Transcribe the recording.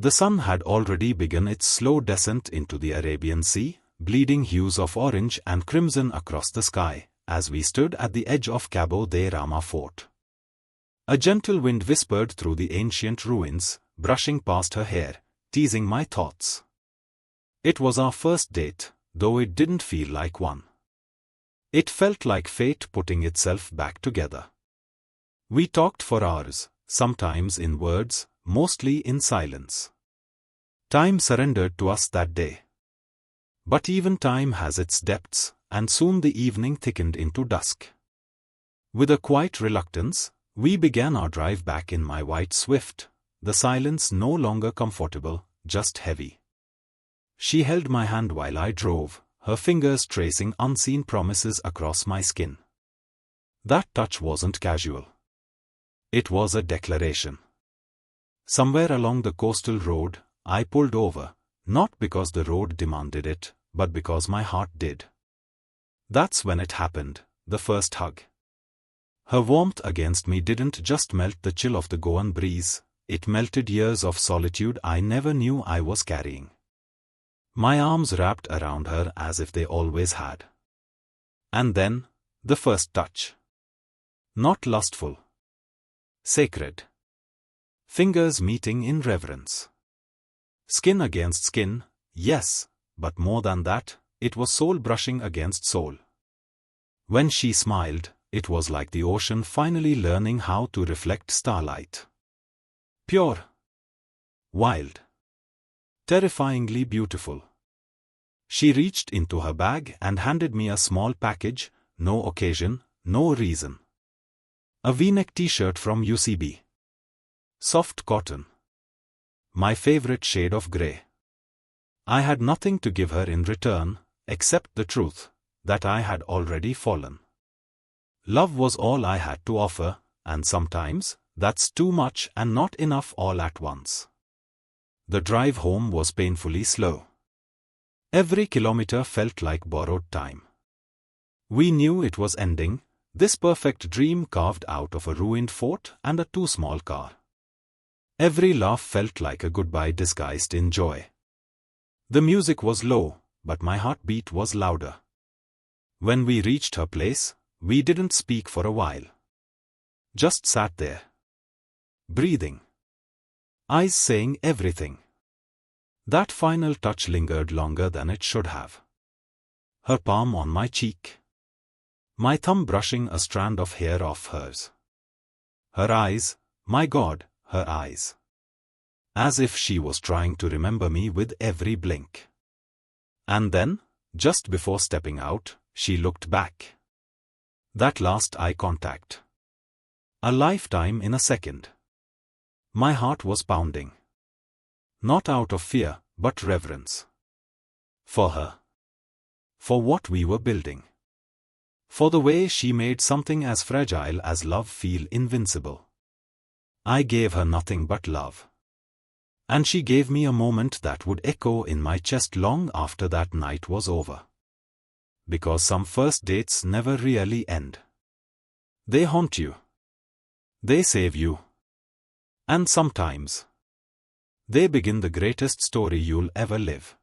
The sun had already begun its slow descent into the Arabian Sea, bleeding hues of orange and crimson across the sky, as we stood at the edge of Cabo de Rama Fort. A gentle wind whispered through the ancient ruins, brushing past her hair, teasing my thoughts. It was our first date, though it didn't feel like one. It felt like fate putting itself back together. We talked for hours, sometimes in words, mostly in silence. Time surrendered to us that day. But even time has its depths, and soon the evening thickened into dusk. With a quiet reluctance, we began our drive back in my white Swift, the silence no longer comfortable, just heavy. She held my hand while I drove, her fingers tracing unseen promises across my skin. That touch wasn't casual. It was a declaration. Somewhere along the coastal road, I pulled over, not because the road demanded it, but because my heart did. That's when it happened, the first hug. Her warmth against me didn't just melt the chill of the Goan breeze, it melted years of solitude I never knew I was carrying. My arms wrapped around her as if they always had. And then, the first touch. Not lustful. Sacred. Fingers meeting in reverence. Skin against skin, yes, but more than that, it was soul brushing against soul. When she smiled, it was like the ocean finally learning how to reflect starlight. Pure. Wild. Terrifyingly beautiful. She reached into her bag and handed me a small package, no occasion, no reason. A V-neck T-shirt from UCB. Soft cotton. My favorite shade of grey. I had nothing to give her in return, except the truth, that I had already fallen. Love was all I had to offer, and sometimes, that's too much and not enough all at once. The drive home was painfully slow. Every kilometer felt like borrowed time. We knew it was ending, this perfect dream carved out of a ruined fort and a too small car. Every laugh felt like a goodbye disguised in joy. The music was low, but my heartbeat was louder. When we reached her place, we didn't speak for a while. Just sat there. Breathing. Eyes saying everything. That final touch lingered longer than it should have. Her palm on my cheek. My thumb brushing a strand of hair off hers. Her eyes, my God, her eyes. As if she was trying to remember me with every blink. And then, just before stepping out, she looked back. That last eye contact. A lifetime in a second. My heart was pounding. Not out of fear, but reverence. For her. For what we were building. For the way she made something as fragile as love feel invincible. I gave her nothing but love. And she gave me a moment that would echo in my chest long after that night was over. Because some first dates never really end. They haunt you. They save you. And sometimes, they begin the greatest story you'll ever live.